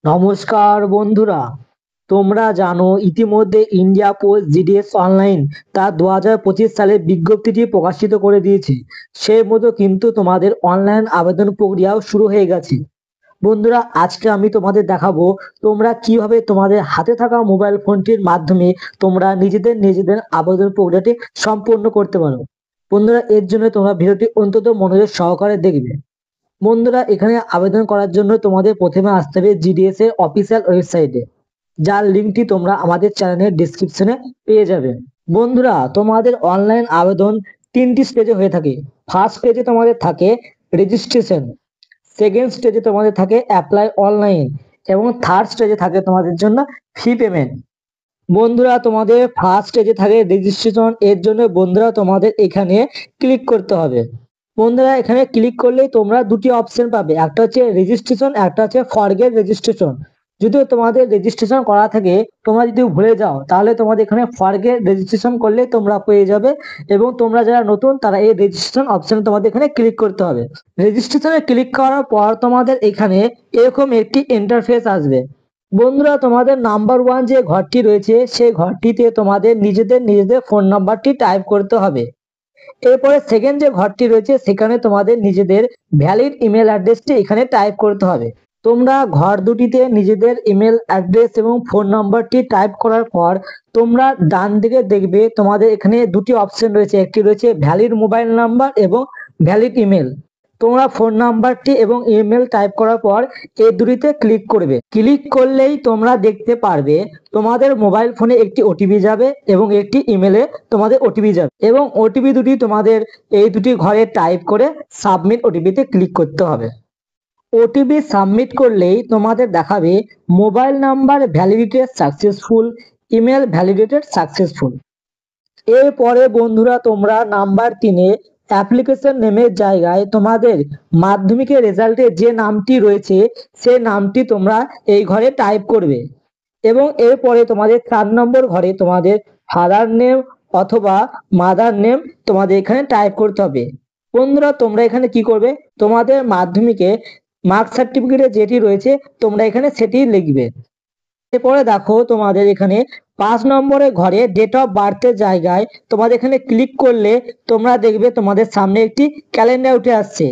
নমস্কার বন্ধুরা, তোমরা জানো ইতিমধ্যে ইন্ডিয়া পোস্ট জিডিএস অনলাইন তার 2025 সালের বিজ্ঞপ্তিটি প্রকাশিত করে দিয়েছে। সেই মতো কিন্তু তোমাদের অনলাইন আবেদন প্রক্রিয়াও শুরু হয়ে গেছে। বন্ধুরা, আজকে আমি তোমাদের দেখাবো তোমরা কিভাবে তোমাদের হাতে থাকা মোবাইল ফোনটির মাধ্যমে তোমরা নিজেদের নিজেদের আবেদন প্রক্রিয়াটি সম্পূর্ণ করতে পারো। বন্ধুরা, এর জন্য তোমরা ভিডিওটি অন্তত মনোযোগ সহকারে দেখবে। বন্ধুরা, এখানে আবেদন করার জন্য তোমাদের প্রথমে আসতে হবে জিডিএস এর অফিসিয়াল ওয়েবসাইটে, যার লিঙ্কটি তোমরা আমাদের চ্যানেলের ডিসক্রিপশনে পেয়ে যাবে। বন্ধুরা, তোমাদের অনলাইন আবেদন তিনটি স্টেজে হয়ে থাকে। ফার্স্ট স্টেজে তোমাদের থাকে রেজিস্ট্রেশন, সেকেন্ড স্টেজে তোমাদের থাকে অ্যাপ্লাই অনলাইন এবং থার্ড স্টেজে থাকে তোমাদের জন্য ফি পেমেন্ট। বন্ধুরা, তোমাদের ফার্স্ট স্টেজে থাকে রেজিস্ট্রেশন। এর জন্য বন্ধুরা তোমাদের এখানে ক্লিক করতে হবে। বন্ধুরা, এখানে ক্লিক করলেই তোমরা দুটি অপশন পাবে, একটা হচ্ছে রেজিস্ট্রেশন, একটা হচ্ছে ফরগেট রেজিস্ট্রেশন। যদি তোমাদের রেজিস্ট্রেশন করা থাকে, তোমরা যদি ভুলে যাও, তাহলে তোমাদের এখানে ফরগেট রেজিস্ট্রেশন করলে তোমরা পেয়ে যাবে। এবং তোমরা যারা নতুন তারা এই রেজিস্ট্রেশন অপশনে তোমাদের এখানে ক্লিক করতে হবে। রেজিস্ট্রেশনে ক্লিক করার পর তোমাদের এখানে এরকম একটি ইন্টারফেস আসবে। বন্ধুরা, তোমাদের নাম্বার ওয়ান যে ঘরটি রয়েছে সেই ঘরটিতে তোমাদের নিজেদের নিজেদের ফোন নাম্বারটি টাইপ করতে হবে। এরপরে সেকেন্ড যে ঘরটি রয়েছে সেখানে তোমাদের নিজেদের ভ্যালিড ইমেল অ্যাড্রেসটি এখানে টাইপ করতে হবে। তোমরা ঘর দুটিতে নিজেদের ইমেল অ্যাড্রেস এবং ফোন নাম্বারটি টাইপ করার পর তোমরা ডান দিকে দেখবে তোমাদের এখানে দুটি অপশন রয়েছে, একটি রয়েছে ভ্যালিড মোবাইল নাম্বার এবং ভ্যালিড ইমেল। তোমরা ফোন নাম্বারটি এবং ইমেল টাইপ করার পর এই দুটিতে ক্লিক করবে। ক্লিক করলেই তোমরা দেখতে পারবে তোমাদের মোবাইল ফোনে একটি ওটিপি যাবে এবং একটি ইমেলে তোমাদের ওটিপি যাবে, এবং ওটিপি দুটি তোমাদের এই দুটি ঘরে টাইপ করে সাবমিট ওটিপিতে ক্লিক করতে হবে। ওটিপি সাবমিট করলেই তোমাদের দেখাবে mobile number validated successful, email validated successful. এরপরে বন্ধুরা, তোমরা নাম্বার 3-এ অ্যাপ্লিকেশন নেমের জায়গায় তোমাদের মাধ্যমিকের রেজাল্টে যে নামটি রয়েছে সেই নামটি তোমরা এই ঘরে টাইপ করবে। এবং এরপরে তোমাদের 4 নম্বর ঘরে তোমাদের ফাদার নেম অথবা মাদার নেম তোমাদের এখানে টাইপ করতে হবে। বন্ধুরা, তোমরা এখানে কি করবে, তোমাদের মাধ্যমিকে মার্ক সার্টিফিকেটে যেটি রয়েছে তোমরা এখানে সেটি লিখবে। এরপরে দেখো তোমাদের এখানে 5 নম্বরের ঘরে ডেট অফ বার্থের জায়গায় তোমাদের এখানে ক্লিক করলে তোমরা দেখবে তোমাদের সামনে একটি ক্যালেন্ডার উঠে আসছে।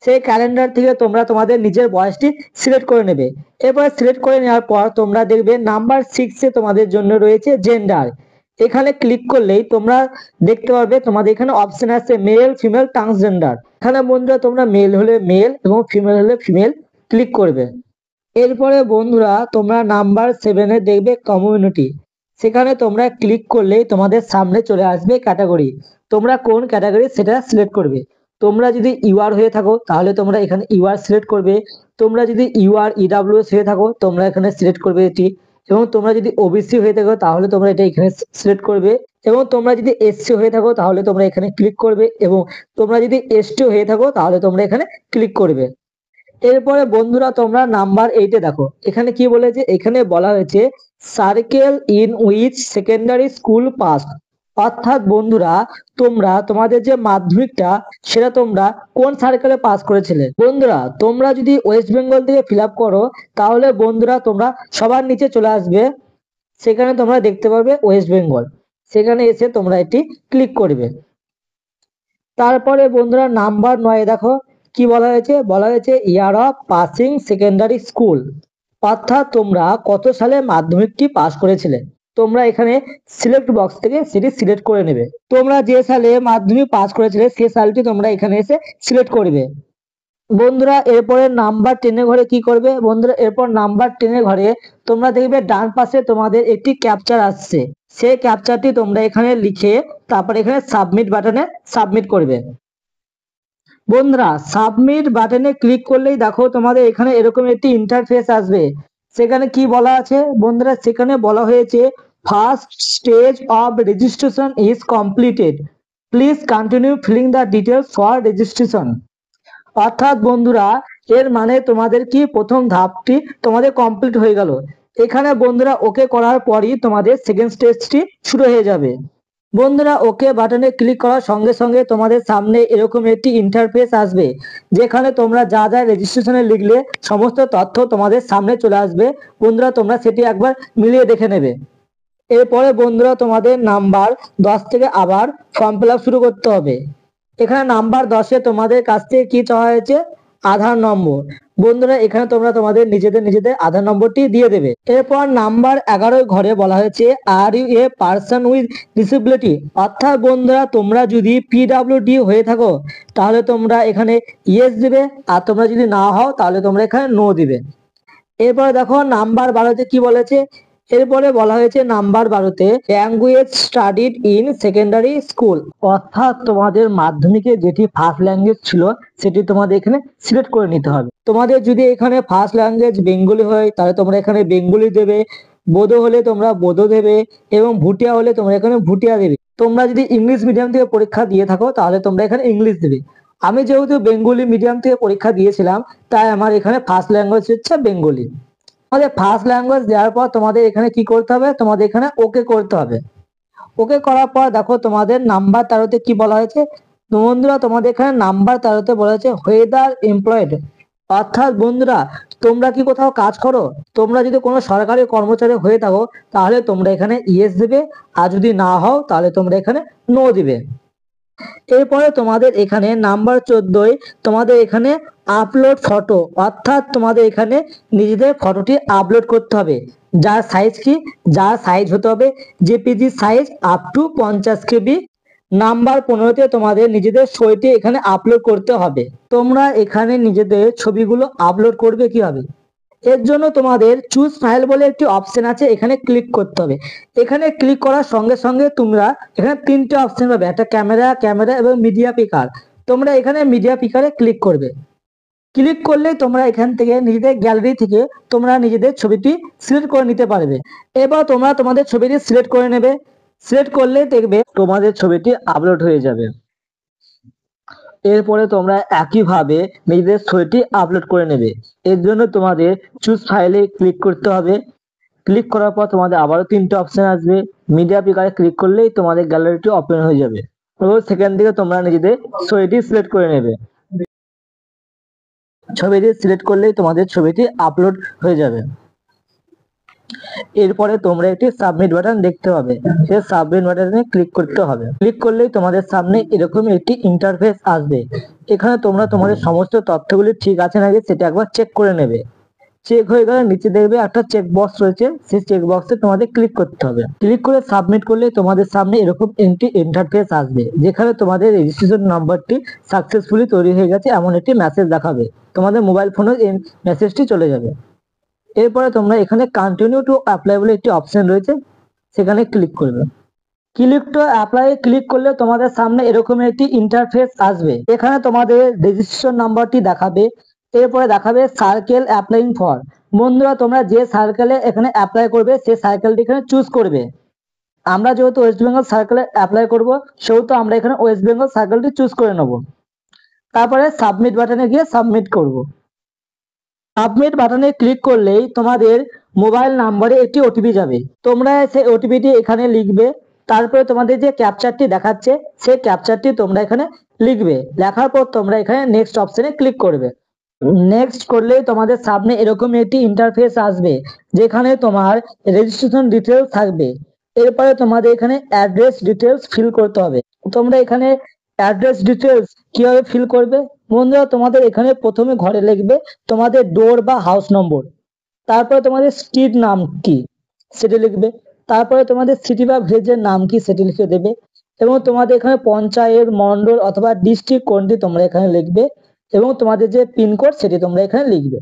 সেই ক্যালেন্ডার থেকে তোমরা তোমাদের নিজের বয়সটি সিলেক্ট করে নেবে। এরপরে সিলেক্ট করে নেওয়ার পর তোমরা দেখবে নাম্বার 6-এ তোমাদের জন্য রয়েছে জেন্ডার। এখানে ক্লিক করলেই তোমরা দেখতে পারবে তোমাদের এখানে অপশন আছে মেল ফিমেল ট্রান্সজেন্ডার। এখানে বন্ধুরা তোমরা মেল হলে মেল এবং ফিমেল হলে ফিমেল ক্লিক করবে। এরপরে বন্ধুরা তোমরা নাম্বার 7-এ দেখবে কমিউনিটি। সেখানে তোমরা ক্লিক করলেই তোমাদের সামনে চলে আসবে ক্যাটাগরি। তোমরা কোন ক্যাটাগরি সেটা সিলেক্ট করবে। তোমরা যদি ইউআর হয়ে থাকো তাহলে তোমরা এখানে ইউআর সিলেক্ট করবে। তোমরা যদি ইউআর ইডাব্লিউএস হয়ে থাকো তোমরা এখানে সিলেক্ট করবে এটি। এবং তোমরা যদি ওবিসি হয়ে থাকো তাহলে তোমরা এটা এখানে সিলেক্ট করবে। এবং তোমরা যদি এসসি হয়ে থাকো তাহলে তোমরা এখানে ক্লিক করবে। এবং তোমরা যদি এসটি হয়ে থাকো তাহলে তোমরা এখানে ক্লিক করবে। এরপরে বন্ধুরা তোমরা নাম্বার 8-এ দেখো এখানে কি বলেছে, এখানে বলা হয়েছে circle in which secondary school pass. অর্থাৎ বন্ধুরা তোমরা তোমাদের যে মাধ্যমিকটা সেটা তোমরা কোন সার্কেলে পাস করেছিলে। বন্ধুরা, তোমরা যদি ওয়েস্ট বেঙ্গল থেকে ফিল আপ করো তাহলে বন্ধুরা তোমরা সবার নিচে চলে আসবে, সেখানে তোমরা দেখতে পারবে ওয়েস্ট বেঙ্গল। সেখানে এসে তোমরা এটি ক্লিক করবে। তারপরে বন্ধুরা নাম্বার 9-এ দেখো কি বলা হয়েছে, বলা হয়েছে year of passing secondary school. অর্থাৎ তোমরা কত সালে মাধ্যমিকটি পাস করেছিলে। তোমরা এখানে সিলেক্ট বক্স থেকে সেটি সিলেক্ট করে নেবে। তোমরা যে সালে মাধ্যমিক পাস করেছিলে সেই সালটি তোমরা এখানে এসে সিলেক্ট করবে। বন্ধুরা, এরপরে নাম্বার 10-এর ঘরে কি করবে, বন্ধুরা এরপর নাম্বার 10-এর ঘরে তোমরা দেখবে ডান পাশে তোমাদের একটি ক্যাপচার আসছে। সেই ক্যাপচারটি তোমরা এখানে লিখে তারপর এখানে সাবমিট বাটনে সাবমিট করবে। বন্ধুরা, সাবমিট বাটনে ক্লিক করলেই দেখো তোমাদের এখানে এরকম একটি ইন্টারফেস আসবে। সেখানে কি বলা আছে বন্ধুরা, সেখানে বলা হয়েছে first stage of registration is completed, please continue filling the details for registration. অর্থাৎ বন্ধুরা এর মানে তোমাদের কি প্রথম ধাপটি তোমাদের কমপ্লিট হয়ে গেল। এখানে বন্ধুরা ওকে করার পরই তোমাদের সেকেন্ড স্টেজটি শুরু হয়ে যাবে। বন্ধুরা, ওকে বাটনে ক্লিক করার সঙ্গে সঙ্গে তোমাদের সামনে এরকম একটি ইন্টারফেস আসবে, যেখানে তোমরা যা যা রেজিস্ট্রেশনে লিখলে সমস্ত তথ্য তোমাদের সামনে চলে আসবে। বন্ধুরা, তোমরা সেটি একবার মিলিয়ে দেখে নেবে। এরপরে বন্ধুরা, তোমাদের নাম্বার 10 থেকে আবার ফর্ম ফিল আপ শুরু করতে হবে। এখানে নাম্বার 10-এ তোমাদের কাছ থেকে কি চাওয়া হয়েছে? আধার নম্বর। বন্ধুরা, এখানে তোমরা তোমাদের নিজেদের আধার নম্বরটি দিয়ে দেবে। এরপর নাম্বার 11 ঘরে বলা হয়েছে are you a person with disability, অর্থাৎ বন্ধুরা, তোমরা যদি পিডাব্লিউডি হয়ে থাকো তাহলে তোমরা এখানে ইয়েস দিবে, আর তোমরা যদি না হও তাহলে তোমরা এখানে নো দিবে। এরপরে দেখো নাম্বার 12-তে কি বলেছে। এরপরে বলা হয়েছে নাম্বার 12-তে language studied in secondary school, অর্থাৎ তোমাদের মাধ্যমিকে যেটি ফার্স্ট ল্যাঙ্গুয়েজ ছিল সেটি তোমাদের এখানে সিলেক্ট করে নিতে হবে। তোমাদের যদি এখানে ফার্স্ট ল্যাঙ্গুয়েজ বেঙ্গলি হয় তাহলে তোমরা এখানে বেঙ্গলি দেবে, বোডো হলে তোমরা বোডো দেবে, এবং ভুটিয়া হলে তোমরা এখানে ভুটিয়া দেবে। তোমরা যদি ইংলিশ মিডিয়াম থেকে পরীক্ষা দিয়ে থাকো তাহলে তোমরা এখানে ইংলিশ দেবে। আমি যেহেতু বেঙ্গলি মিডিয়াম থেকে পরীক্ষা দিয়েছিলাম তাই আমার এখানে ফার্স্ট ল্যাঙ্গুয়েজ হচ্ছে বেঙ্গলি। তোমাদের ফার্স্ট ল্যাঙ্গুয়েজ দেওয়ার পর তোমাদের এখানে কি করতে হবে? তোমাদের এখানে ওকে করতে হবে। ওকে করার পর দেখো তোমাদের নাম্বার 13-তে কি বলা হয়েছে। তো বন্ধুরা, তোমাদের এখানে নাম্বার 13-তে বলা হয়েছে হোয়েদার এমপ্লয়েড, অর্থাৎ বন্ধুরা, তোমরা কি কোথাও কাজ করো? তোমরা যদি কোনো সরকারি কর্মচারী হয়ে থাকো তাহলে তোমরা এখানে ইয়েস দেবে, আর যদি না হও তাহলে তোমরা এখানে নো দিবে। এরপরে তোমাদের এখানে নাম্বার 14-য় তোমাদের এখানে আপলোড ফটো, অর্থাৎ তোমাদের এখানে নিজেদের ফটোটি আপলোড করতে হবে। যার সাইজ কি? যার সাইজ হতে হবে JPG size up to 50 KB. Number 15-তে তোমাদের নিজেদের ছবিটি এখানে আপলোড করতে হবে। তোমরা এখানে নিজেদের ছবিগুলো আপলোড করবে কিভাবে? এর জন্য তোমাদের চুজ ফাইল বলে একটি অপশন আছে, এখানে ক্লিক করতে হবে। এখানে ক্লিক করার সঙ্গে সঙ্গে তোমরা এখানে 3টে অপশন পাবে, একটা ক্যামেরা এবং মিডিয়া পিকার। তোমরা এখানে মিডিয়া পিকারে ক্লিক করবে। ক্লিক করলে তোমরা এখান থেকে নিজেদের গ্যালারি থেকে তোমরা নিজেদের ছবিটি সিলেক্ট করে নিতে পারবে। এবার তোমরা তোমাদের ছবিটি সিলেক্ট করে নেবে। সিলেক্ট করলে দেখবে তোমাদের ছবিটি আপলোড হয়ে যাবে। এরপরে তোমরা একইভাবে নিজেদের ছবিটি আপলোড করে নেবে। এর জন্য তোমাদের চুজ ফাইলে ক্লিক করতে হবে। ক্লিক করার পর তোমাদের আবারও 3টে অপশন আসবে। মিডিয়া পিকারে ক্লিক করলেই তোমাদের গ্যালারিটি ওপেন হয়ে যাবে, এবং সেখান থেকে তোমরা নিজেদের ছবিটি সিলেক্ট করে নেবে। ছবিটি সিলেক্ট করলেই তোমাদের ছবিটি আপলোড হয়ে যাবে। এরপরে তোমরা একটি সাবমিট বাটন দেখতে পাবে, সেই সাবমিট বাটনে ক্লিক করতে হবে। ক্লিক করলেই তোমাদের সামনে এরকম একটি ইন্টারফেস আসবে। এখানে তোমরা তোমাদের সমস্ত তথ্যগুলি ঠিক আছে নাকি সেটা একবার চেক করে নেবে। চেক হয়ে গেলে নিচে দেখবে একটা চেক বক্স রয়েছে, সেই চেক বক্সে তোমাদের ক্লিক করতে হবে। ক্লিক করে সাবমিট করলে তোমাদের সামনে এরকম একটি ইন্টারফেস আসবে, যেখানে তোমাদের রেজিস্ট্রেশন নাম্বারটি সাকসেসফুলি তৈরি হয়ে গেছে এমন একটি মেসেজ দেখাবে। তোমাদের মোবাইল ফোনে এই মেসেজটি চলে যাবে। এরপরে তোমরা এখানে কন্টিনিউ টু অ্যাপ্লাই বলে একটি অপশন রয়েছে, সেখানে ক্লিক করবে। ক্লিক টু অ্যাপ্লাই ক্লিক করলে তোমাদের সামনে এরকম একটি ইন্টারফেস আসবে। এখানে তোমাদের রেজিস্ট্রেশন নাম্বারটি দেখাবে। এরপরে দেখাবে সার্কেল অ্যাপ্লাইং ফর। বন্ধুরা, তোমরা যে সার্কেলে এখানে অ্যাপ্লাই করবে সেই সার্কেলটি এখানে চুজ করবে। আমরা যেহেতু ওয়েস্ট বেঙ্গল সার্কেলে অ্যাপ্লাই করব, সেহেতু আমরা এখানে ওয়েস্ট বেঙ্গল সার্কেলটি চুজ করে নেব। তারপরে সাবমিট বাটনে গিয়ে সাবমিট করব। সাবমিট বাটনে ক্লিক করলেই তোমাদের মোবাইল নাম্বারে একটি ওটিপি যাবে। তোমরা সেই ওটিপিটি এখানে লিখবে। তারপরে তোমাদের যে ক্যাপচারটি দেখাচ্ছে সেই ক্যাপচারটি তোমরা এখানে লিখবে। লেখার পর তোমরা এখানে নেক্সট অপশনে ক্লিক করবে। নেক্সট করলেই তোমাদের সামনে এরকম একটি ইন্টারফেস আসবে, যেখানে তোমার রেজিস্ট্রেশন ডিটেলস থাকবে। এরপরে তোমাদের এখানে অ্যাড্রেস ডিটেলস ফিল করতে হবে। তোমরা এখানে অ্যাড্রেস ডিটেলস কিভাবে ফিল করবে? বন্ধুরা, তোমাদের এখানে প্রথমে ঘরে লিখবে তোমাদের ডোর বা হাউস নম্বর, তারপরে তোমাদের স্ট্রিট নাম কি সেটি লিখবে, তারপরে তোমাদের সিটি বা ভিলেজের নাম কি সেটি লিখে দেবে, এবং তোমাদের এখানে পঞ্চায়েত, মন্ডল অথবা ডিস্ট্রিক্ট কোনটি তোমরা এখানে লিখবে, এবং তোমাদের যে পিনকোড সেটি তোমরা এখানে লিখবে।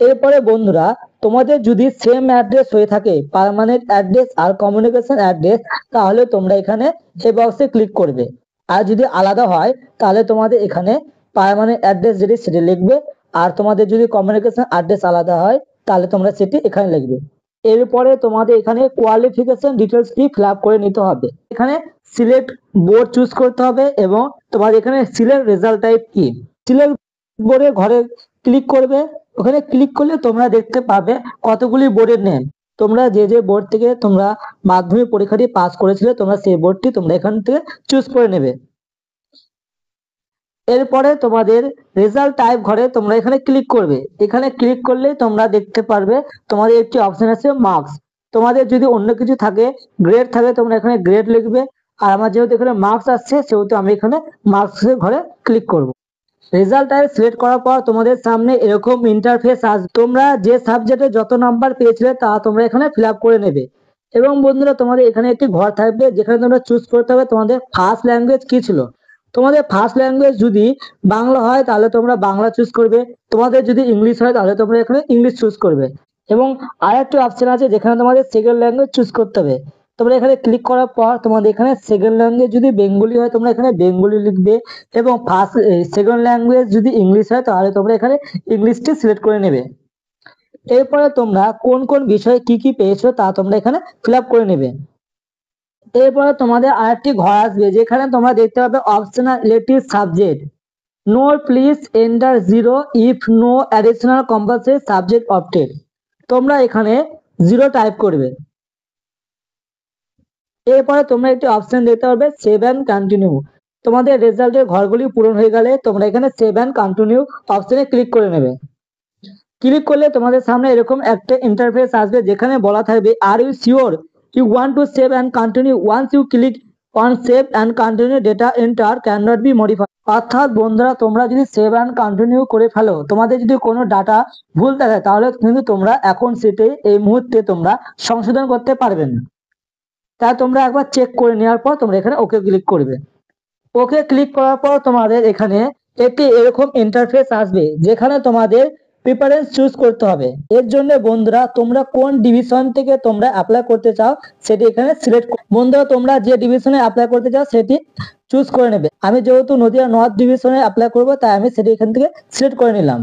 এরপরে বন্ধুরা, তোমাদের যদি সেম অ্যাড্রেস হয়ে থাকে, পার্মানেন্ট অ্যাড্রেস আর কমিউনিকেশন অ্যাড্রেস, তাহলে তোমরা এখানে এই বক্সে ক্লিক করবে। আর যদি আলাদা হয় তাহলে তোমাদের এখানে পার্মানেন্ট অ্যাড্রেস যেটি সেটি লিখবে, আর তোমাদের যদি কমিউনিকেশন অ্যাড্রেস আলাদা হয় তাহলে তোমরা সেটি এখানে লিখবে। এরপরে তোমাদের এখানে কোয়ালিফিকেশন ডিটেলস কি ফিল আপ করে নিতে হবে। এখানে সিলেক্ট বোর্ড চুজ করতে হবে, এবং তোমাদের এখানে সিলেক্ট রেজাল্ট টাইপ কি, সিলেক্ট বোর্ডে ঘরে ক্লিক করবে। ওখানে ক্লিক করলে তোমরা দেখতে পাবে কতগুলি বোর্ডের নেম। তোমরা যে যে বোর্ড থেকে তোমরা মাধ্যমিক পরীক্ষাটি পাস করেছিলে তোমরা সেই বোর্ডটি তোমরা এখান থেকে চুজ করে নেবে। এরপরে তোমাদের রেজাল্ট টাইপ ঘরে তোমরা এখানে ক্লিক করবে। এখানে ক্লিক করলেই তোমরা দেখতে পারবে তোমাদের একটি অপশন আছে মার্কস। তোমাদের যদি অন্য কিছু থাকে, গ্রেড থাকে, তোমরা এখানে গ্রেড লিখবে। আর আমার যেহেতু এখানে মার্কস আসছে সেহেতু আমি এখানে মার্কস ঘরে ক্লিক করব। রেজাল্ট টাইপ সিলেক্ট করার পর তোমাদের সামনে এরকম ইন্টারফেস আসবে। তোমরা যে সাবজেক্টে যত নাম্বার পেয়েছিলে তা তোমরা এখানে ফিল আপ করে নেবে। এবং বন্ধুরা তোমাদের এখানে একটি ঘর থাকবে যেখানে তোমরা চুজ করতে হবে তোমাদের ফার্স্ট ল্যাঙ্গুয়েজ কি ছিল। তোমাদের ফার্স্ট ল্যাঙ্গুয়েজ যদি বাংলা হয় তাহলে তোমরা বাংলা চুজ করবে। তোমাদের যদি ইংলিশ হয় তাহলে তোমরা এখানে ইংলিশ চুজ করবে। এবং আরেকটি অপশন আছে যেখানে তোমাদের সেকেন্ড ল্যাঙ্গুয়েজ চুজ করতে হবে। তোমরা এখানে ক্লিক করার পর তোমাদের এখানে সেকেন্ড ল্যাঙ্গুয়েজ যদি বেঙ্গলি হয় তোমরা এখানে বেঙ্গলি লিখবে। এবং ফার্স্ট সেকেন্ড ল্যাঙ্গুয়েজ যদি ইংলিশ হয় তাহলে তোমরা এখানে ইংলিশটি সিলেক্ট করে নেবে। এরপরে তোমরা কোন কোন বিষয়ে কি কি পেয়েছো তা তোমরা এখানে ফিল আপ করে নেবে। এরপরে তোমাদের আরেকটি ঘর আসবে যেখানে তোমরা দেখতে পাবে optional elective subject. No please enter zero if no additional compulsory subject opted. তোমরা এখানে জিরো টাইপ করবে। এরপরে তোমরা একটি অপশন দেখতে পাবে সেভ অ্যান্ড কন্টিনিউ। তোমাদের রেজাল্টের ঘরগুলি পূরণ হয়ে গেলে তোমরা এখানে সেভ অ্যান্ড কন্টিনিউ অপশনে ক্লিক করে নেবে। ক্লিক করলে তোমাদের সামনে এরকম একটা ইন্টারফেস আসবে যেখানে বলা থাকবে are you sure you want to save and continue once you click on save and continue data enter can not be modify. অর্থাৎ বন্ধুরা তোমরা যদি সেভ অ্যান্ড কন্টিনিউ করে ফেলো, তোমাদের যদি কোনো ডাটা ভুল থাকে তাহলে কিন্তু তোমরা এখন সেটাই এই মুহূর্তে তোমরা সংশোধন করতে পারবে না। তাই তোমরা একবার চেক করে নেওয়ার পর তোমরা এখানে ওকে ক্লিক করবে। ওকে ক্লিক করার পর তোমাদের এখানে একটি এরকম ইন্টারফেস আসবে যেখানে তোমাদের প্রিফারেন্স চুজ করতে হবে। এর জন্য বন্ধুরা তোমরা কোন ডিভিশন থেকে তোমরা অ্যাপ্লাই করতে চাও সেটি এখানে সিলেক্ট। বন্ধুরা তোমরা যে ডিভিশনে অ্যাপ্লাই করতে চাও সেটি চুজ করে নেবে। আমি যেহেতু নদিয়া নর্থ ডিভিশনে অ্যাপ্লাই করব তাই আমি সেটি এখান থেকে সিলেক্ট করে নিলাম।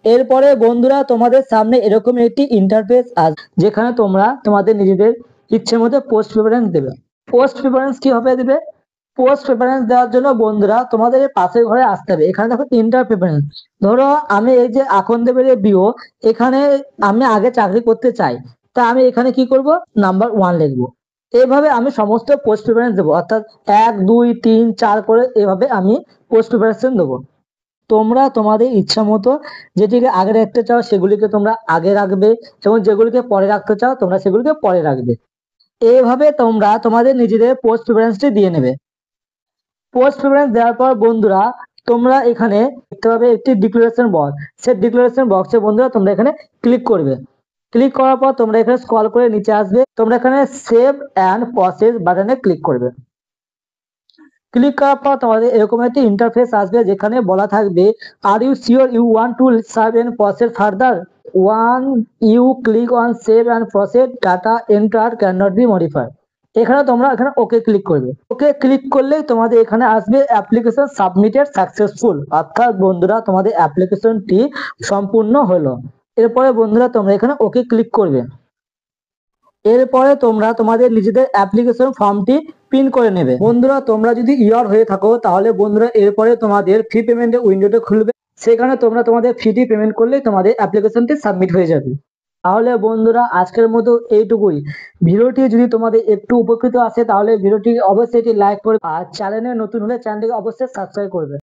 এরপরে বন্ধুরা তোমাদের সামনে এরকম একটি ইন্টারফেস আসবে যেখানে তোমরা তোমাদের নিজেদের ইচ্ছে মতো পোস্ট প্রিফারেন্স দেবে। পোস্ট প্রিফারেন্স কিভাবে দেবে? পোস্ট প্রেফারেন্স দেওয়ার জন্য বন্ধুরা তোমাদের এই পাশের ঘরে আসতে হবে। এখানে দেখো ইন্টার প্রেফারেন্স। ধরো আমি এই যে আকন্দেবের বিও, এখানে আমি আগে চাকরি করতে চাই, তা আমি এখানে কি করব, নাম্বার 1 লিখবো। এইভাবে আমি সমস্ত পোস্ট প্রেফারেন্স দেবো, অর্থাৎ 1 2 3 4 করে এভাবে আমি পোস্ট প্রেফারেন্স দেবো। তোমরা তোমাদের ইচ্ছা মতো যেটিকে আগে রাখতে চাও সেগুলিকে তোমরা আগে রাখবে এবং যেগুলিকে পরে রাখতে চাও তোমরা সেগুলিকে পরে রাখবে। এইভাবে তোমরা তোমাদের নিজেদের পোস্ট প্রেফারেন্সটি দিয়ে নেবে। পোস্ট প্রেফারেন্স দেওয়ার পর বন্ধুরা তোমরা এখানে দেখতে পাবে একটি ডিক্লারেশন বক্স। সেই ডিক্লারেশন বক্সে বন্ধুরা তোমরা এখানে ক্লিক করবে। ক্লিক করার পর তোমরা এখানে স্ক্রল করে নিচে আসবে। তোমরা এখানে সেভ অ্যান্ড প্রসেস বাটনে ক্লিক করবে। ক্লিক করার পর তোমাদের এরকম একটি ইন্টারফেস আসবে যেখানে বলা থাকবে are you sure you want to serve and process further one you click on save and process data enter can not be modify. এখানে তোমরা এখানে ওকে ক্লিক করবে। ওকে ক্লিক করলেই তোমাদের এখানে আসবে অ্যাপ্লিকেশন সাবমিটেড সাকসেসফুল, অর্থাৎ বন্ধুরা তোমাদের অ্যাপ্লিকেশনটি সম্পূর্ণ হলো। এরপরে বন্ধুরা তোমরা এখানে ওকে ক্লিক করবে। এরপরে তোমরা তোমাদের নিজেদের অ্যাপ্লিকেশন ফর্মটি প্রিন্ট করে নেবে। বন্ধুরা তোমরা যদি ইয়ার হয়ে থাকো তাহলে বন্ধুরা এরপরে তোমাদের ফি পেমেন্টের উইন্ডোটা খুলবে। সেখানে তোমরা তোমাদের ফিটি পেমেন্ট করলেই তোমাদের অ্যাপ্লিকেশনটি সাবমিট হয়ে যাবে। তাহলে বন্ধুরা আজকের মতো এইটুকুই। ভিডিওটি যদি তোমাদের একটু উপকৃত আসে তাহলে ভিডিওটি অবশ্যই লাইক করবে আর চ্যানেলে নতুন হলে চ্যানেলটিকে অবশ্যই সাবস্ক্রাইব করবে।